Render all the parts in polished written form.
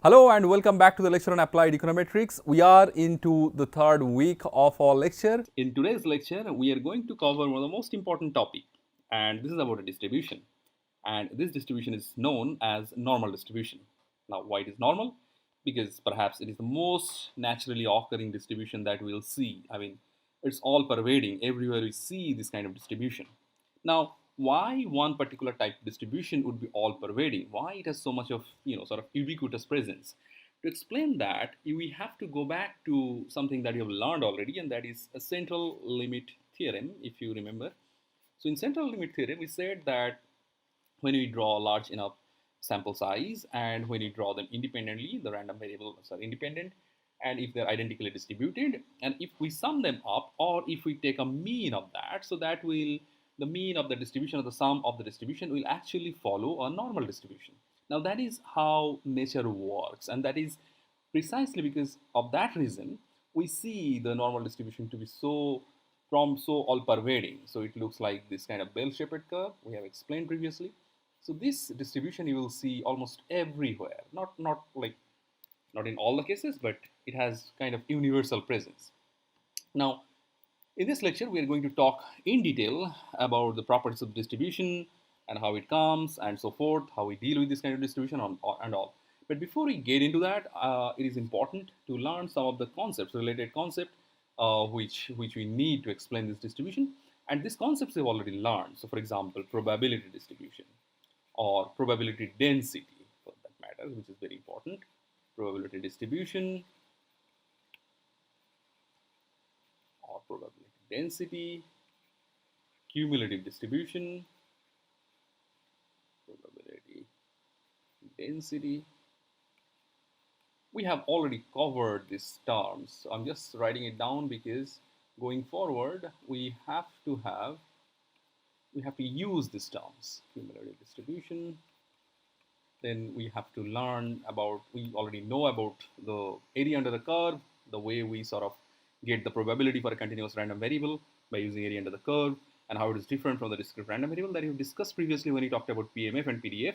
Hello and welcome back to the lecture on applied econometrics. We are into the third week of our lecture. In today's lecture, we are going to cover one of the most important topic, and this is about a distribution. And this distribution is known as normal distribution. Now, why it is normal? Because perhaps it is the most naturally occurring distribution that we'll see. I mean, it's all pervading. Everywhere we see this kind of distribution. Now, why one particular type of distribution would be all pervading? Why it has so much of, sort of ubiquitous presence? To explain that, we have to go back to something that you have learned already, and that is a central limit theorem, if you remember. So in central limit theorem, we said that when we draw large enough sample size and when you draw them independently, the random variables are independent, and if they're identically distributed, and if we sum them up, or if we take a mean of that, so that will the mean of the distribution, or the sum of the distribution, will actually follow a normal distribution. Now that is how nature works, and that is precisely because of that reason we see the normal distribution to be so all pervading. So it looks like this kind of bell-shaped curve we have explained previously. So this distribution you will see almost everywhere, not in all the cases, but it has kind of universal presence. Now, in this lecture, we are going to talk in detail about the properties of distribution and how it comes and so forth, how we deal with this kind of distribution and all. But before we get into that, it is important to learn some of the concepts, related concepts, which we need to explain this distribution. And these concepts we've already learned. So, for example, probability distribution or probability density, for that matter, which is very important. Probability distribution or probability density, cumulative distribution, probability density. We have already covered these terms, so I'm just writing it down because going forward we have to use these terms. Cumulative distribution. Then we have to learn about, we already know about the area under the curve, the way we sort of get the probability for a continuous random variable by using area under the curve, and how it is different from the discrete random variable that you discussed previously when you talked about PMF and PDF,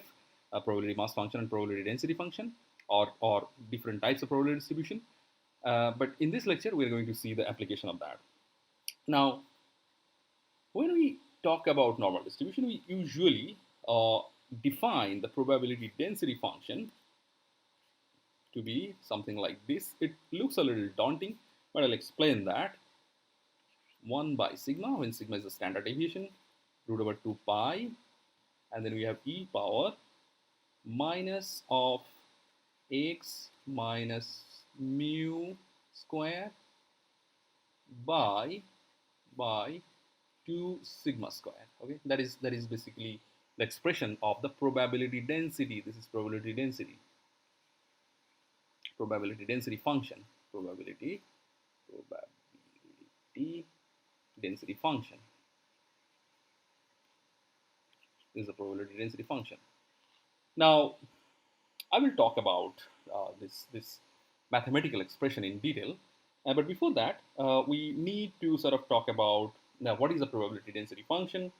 probability mass function and probability density function, or different types of probability distribution. But in this lecture, we're going to see the application of that. Now, when we talk about normal distribution, we usually define the probability density function to be something like this. It looks a little daunting, but I'll explain that. 1 by sigma, when sigma is the standard deviation, root over 2 pi, and then we have e power minus of x minus mu square by 2 sigma square. Okay, that is basically the expression of the probability density. This is probability density function. Probability density function. This is a probability density function. Now, I will talk about this mathematical expression in detail. But before that, we need to sort of talk about now what is a probability density function,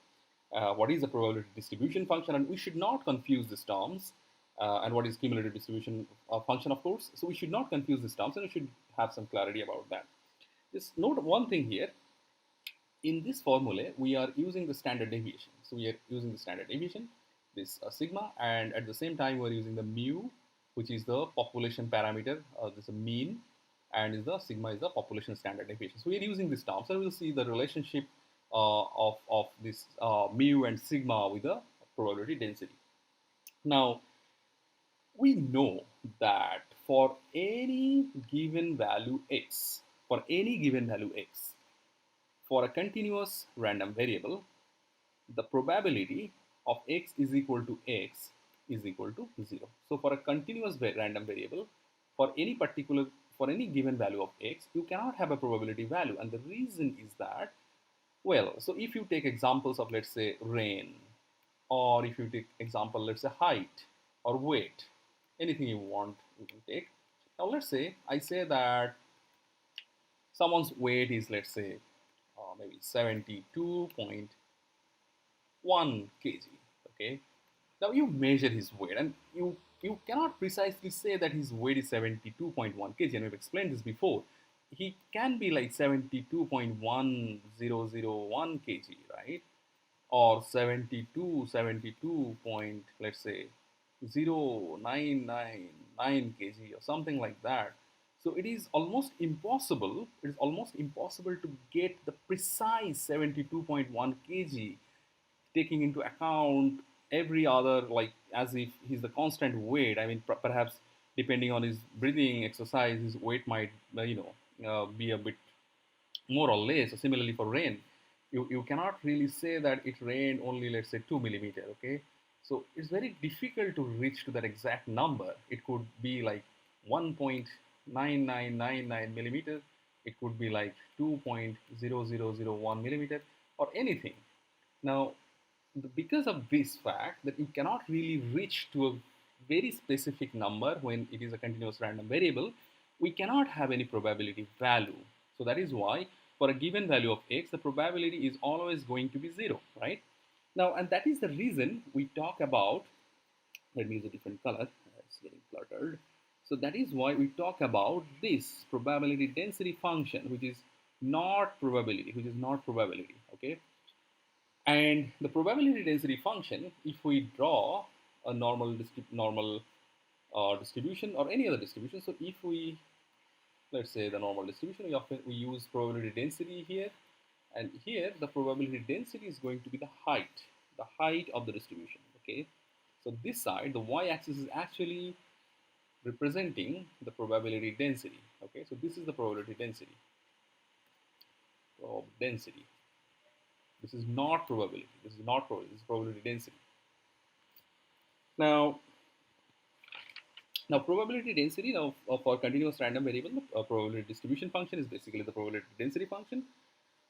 what is a probability distribution function, and we should not confuse these terms, and what is cumulative distribution function, of course. So we should not confuse these terms, and we should have some clarity about that. Just note one thing here. In this formula, we are using the standard deviation. So we are using the standard deviation, this sigma, and at the same time, we are using the mu, which is the population parameter. This is a mean, and is the sigma is the population standard deviation. So we are using this term. So we'll see the relationship of this mu and sigma with the probability density. Now, we know that for any given value x, for a continuous random variable, the probability of x is equal to x is equal to 0. So for a continuous random variable, for any given value of x, you cannot have a probability value, and the reason is that, well, so if you take examples of, let's say, rain, or if you take example, let's say, height or weight, anything you want, you can take. Now let's say I say that someone's weight is, let's say, maybe 72.1 kg. Okay, now you measure his weight and you you cannot precisely say that his weight is 72.1 kg, and we've explained this before. He can be like 72.1001 kg, right? Or 72 point, let's say 0999 kg or something like that. So it is almost impossible. It is almost impossible to get the precise 72.1 kg, taking into account every other, like as if he's the constant weight. I mean, perhaps depending on his breathing exercise, his weight might be a bit more or less. So similarly for rain, you cannot really say that it rained only, let's say, 2 millimeter. Okay, so it's very difficult to reach to that exact number. It could be like 1.9999 millimeter. It could be like 2.0001 millimeter or anything. Now, because of this fact that you cannot really reach to a very specific number when it is a continuous random variable, we cannot have any probability value. So that is why for a given value of x, the probability is always going to be 0, right? Now, and that is the reason we talk about, let me use a different color, it's getting cluttered. So that is why we talk about this probability density function, which is not probability, okay? And the probability density function, if we draw a normal distribution or any other distribution, so if we, let's say the normal distribution, we use probability density here, and here the probability density is going to be the height of the distribution. Okay, so this side, the y-axis, is actually representing the probability density. Okay, so this is the probability density. This is not probability. This is probability density. Now probability density, for continuous random variable, the probability distribution function is basically the probability density function.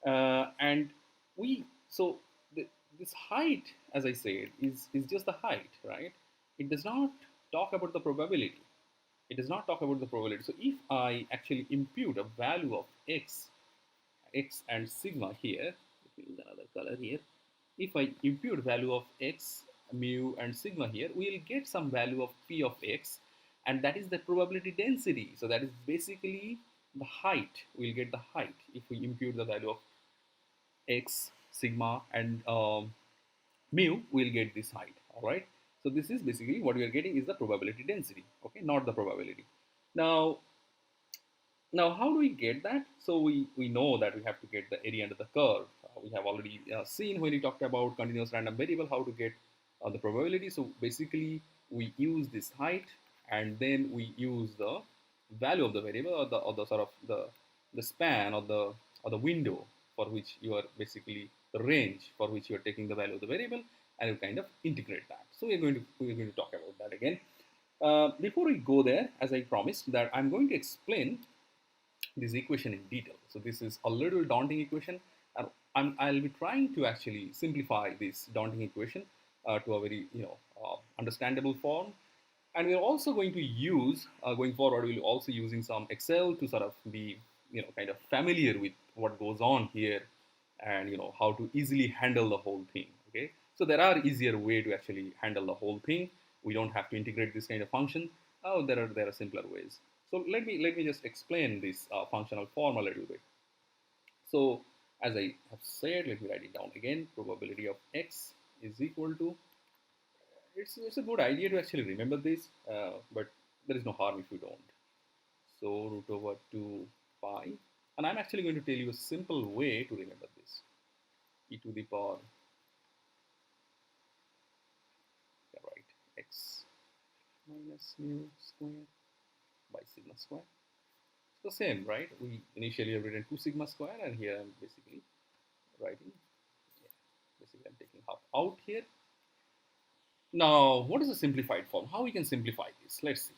And this height, as I said, is just the height, right? It does not talk about the probability. So if I actually impute a value of x and sigma here, let me use another color here. If I impute value of x, mu, and sigma here, we'll get some value of p of x, and that is the probability density. So that is basically the height. We'll get the height if we impute the value of x, sigma, and mu. We'll get this height. All right. So this is basically what we are getting is the probability density. Okay, not the probability. Now, how do we get that? So we know that we have to get the area under the curve. We have already seen when we talked about continuous random variable how to get the probability. So basically, we use this height, and then we use the value of the variable, or the sort of the span, or the window for which you are basically the range for which you are taking the value of the variable, and you kind of integrate that. So we're going to talk about that again. Before we go there, as I promised, that I'm going to explain this equation in detail. So this is a little daunting equation, and I'll be trying to actually simplify this daunting equation to a very understandable form. And we're also going to use going forward. We'll also using some Excel to sort of be kind of familiar with what goes on here, and how to easily handle the whole thing. Okay, so there are easier way to actually handle the whole thing. We don't have to integrate this kind of function. Oh, there are simpler ways. So let me just explain this functional form a little bit. So as I have said, let me write it down again. Probability of x is equal to, it's a good idea to actually remember this, but there is no harm if you don't. So root over 2 pi, and I'm actually going to tell you a simple way to remember this. E to the power, right, x minus mu square by sigma square. The same, right? We initially have written 2 sigma square, and here I'm basically writing, basically I'm taking half out here. Now, what is the simplified form? How we can simplify this? Let's see.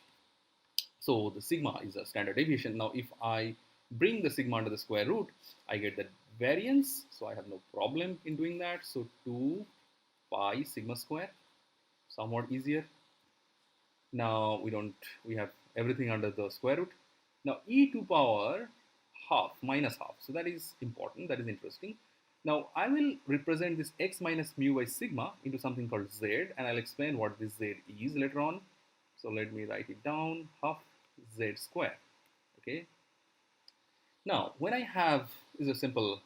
So the sigma is a standard deviation. Now, if I bring the sigma under the square root, I get the variance. So I have no problem in doing that. So 2 pi sigma square, somewhat easier. Now we have everything under the square root. Now e to power half minus half. So that is important, that is interesting. Now I will represent this x minus mu by sigma into something called z, and I'll explain what this z is later on. So let me write it down, half z square. Okay. Now, when I have is a simple,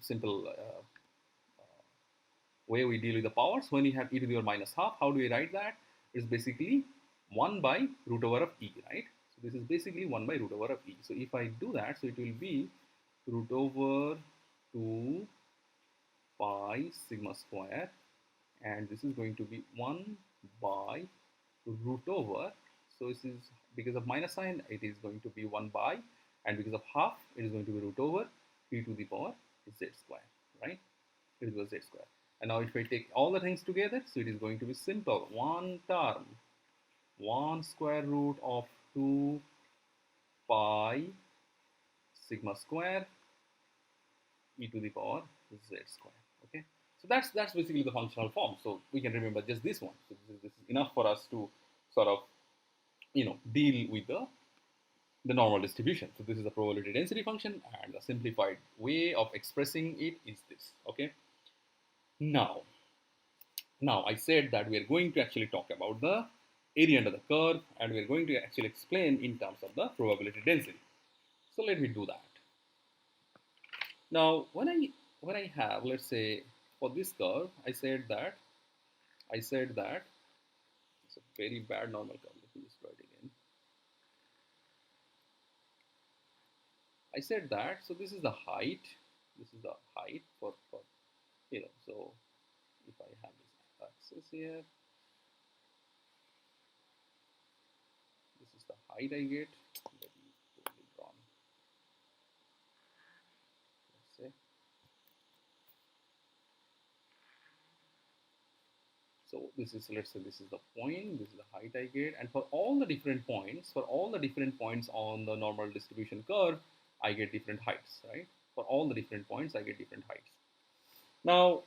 simple way we deal with the powers. When you have e to the power minus half, how do we write that? It's basically 1 by root over of e, right? So this is basically 1 by root over of e. So if I do that, so it will be root over 2 pi sigma square, and this is going to be 1 by root over. So this is because of minus sign, it is going to be 1 by, and because of half, it is going to be root over e to the power z square, right? It is z square. And now if I take all the things together, so it is going to be simple. One term, 1 square root of 2 pi sigma square e to the power z square. Okay, so that's basically the functional form. So we can remember just this one. So this is enough for us to sort of deal with the normal distribution. So this is the probability density function, and the simplified way of expressing it is this. Okay, now I said that we are going to actually talk about the area under the curve, and we are going to actually explain in terms of the probability density. So let me do that. Now, when I have, let's say, for this curve, I said that it's a very bad normal curve. Let me just write it again. I said that, so this is the height. This is the height for so if I have this axis here, this is the height I get. Let me totally drawn. Let's say. So this is, let's say, this is the point, this is the height I get, and for all the different points, on the normal distribution curve, I get different heights, right? For all the different points, I get different heights. Now,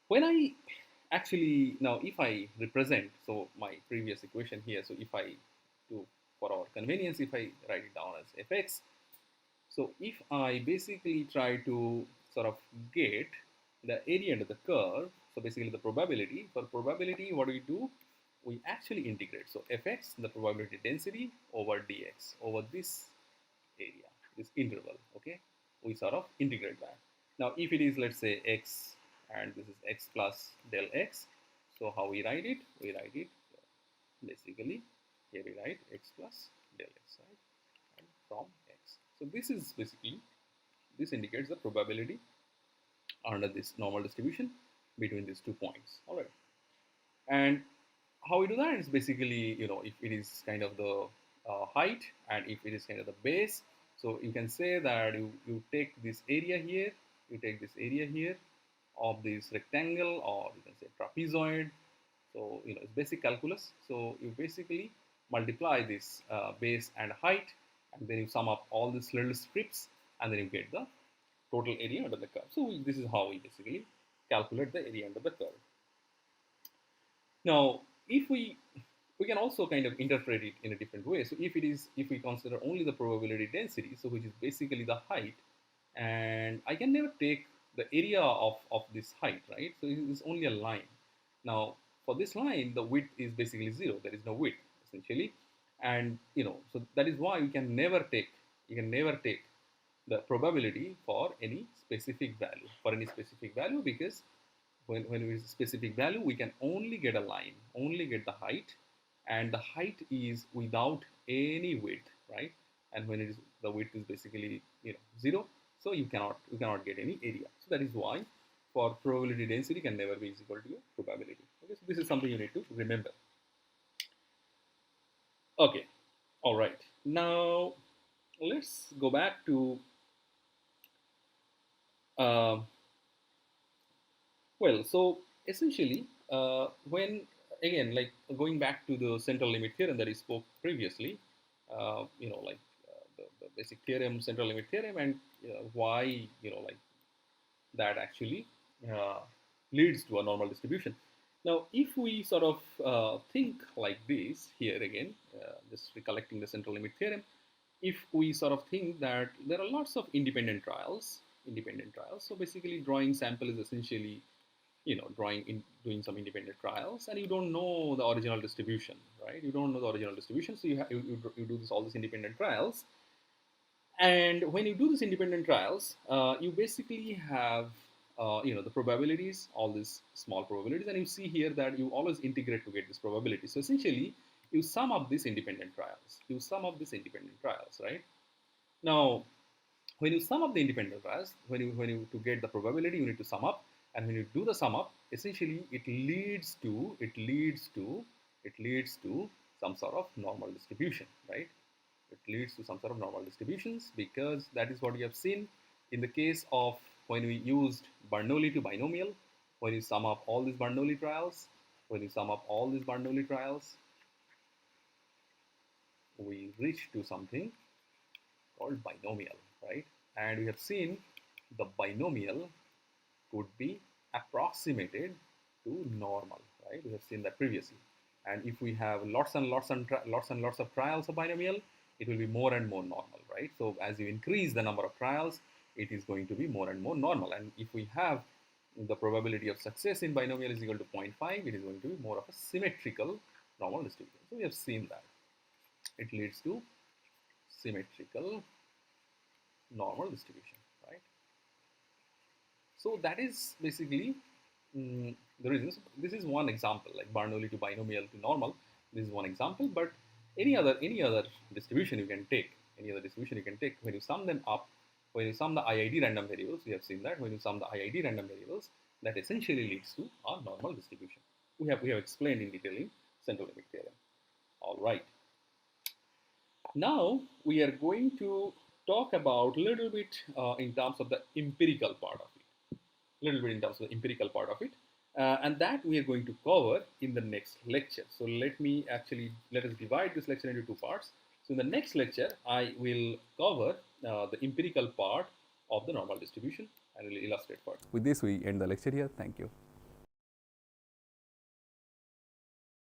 when I actually, now if I represent, so my previous equation here, so if I do, for our convenience, if I write it down as fx, so if I basically try to sort of get the area under the curve, so basically the probability, for probability, what do we do? We actually integrate. So fx, the probability density, over dx, over this area, this interval, okay? We sort of integrate that. Now, if it is, let's say, x, and this is x plus del x, so how we write it? We write it basically, here we write x plus del x, right? And from x. So this is basically, this indicates the probability under this normal distribution between these 2 points. All right. And how we do that is basically, if it is kind of the height, and if it is kind of the base, so you can say that you take this area here, of this rectangle, or you can say trapezoid. So, it's basic calculus. So you basically multiply this base and height, and then you sum up all these little strips, and then you get the total area under the curve. So this is how we basically calculate the area under the curve. Now, if we can also kind of interpret it in a different way. So if we consider only the probability density, so which is basically the height, and I can never take the area of this height, right? So it is only a line. Now, for this line, the width is basically 0. There is no width essentially, and so that is why you can never take the probability for any specific value, because when we specific value, we can only get a line, only get the height, and the height is without any width, right? And when it is, the width is basically 0, so you cannot get any area. So that is why for probability density can never be equal to your probability. Okay, so this is something you need to remember. Okay, all right. Now let's go back to well, so essentially, when again, like going back to the central limit theorem that I spoke previously, the basic theorem, central limit theorem, and why that actually uh, leads to a normal distribution. Now, if we sort of think like this here again, just recollecting the central limit theorem, if we sort of think that there are lots of independent trials, so basically drawing sample is essentially doing some independent trials, and you don't know the original distribution, right? You don't know the original distribution, so you do all these independent trials. And when you do these independent trials, you basically have the probabilities, all these small probabilities, and you see here that you always integrate to get this probability. So essentially, you sum up these independent trials. You sum up these independent trials, right? Now, when you sum up the independent trials, when you to get the probability, you need to sum up, and when you do the sum up, essentially it leads to some sort of normal distribution, right? It leads to some sort of normal distributions, because that is what we have seen in the case of when we used Bernoulli to binomial. When you sum up all these Bernoulli trials, we reach to something called binomial, right? And we have seen the binomial could be approximated to normal, right? We have seen that previously. And if we have lots and lots of trials of binomial, it will be more and more normal, right? So as you increase the number of trials, it is going to be more and more normal. And if we have the probability of success in binomial is equal to 0.5, it is going to be more of a symmetrical normal distribution. So we have seen that it leads to symmetrical normal distribution, right? So that is basically the reasons. This is one example, like Bernoulli to binomial to normal. This is one example, but any other distribution you can take, when you sum them up, when you sum the IID random variables, we have seen that when you sum the IID random variables, that essentially leads to a normal distribution. We have explained in detail in central limit theorem. All right. Now we are going to talk about a little bit in terms of the empirical part of it. And that we are going to cover in the next lecture. So let us divide this lecture into two parts. So in the next lecture, I will cover the empirical part of the normal distribution and will illustrate further. With this, we end the lecture here. Thank you.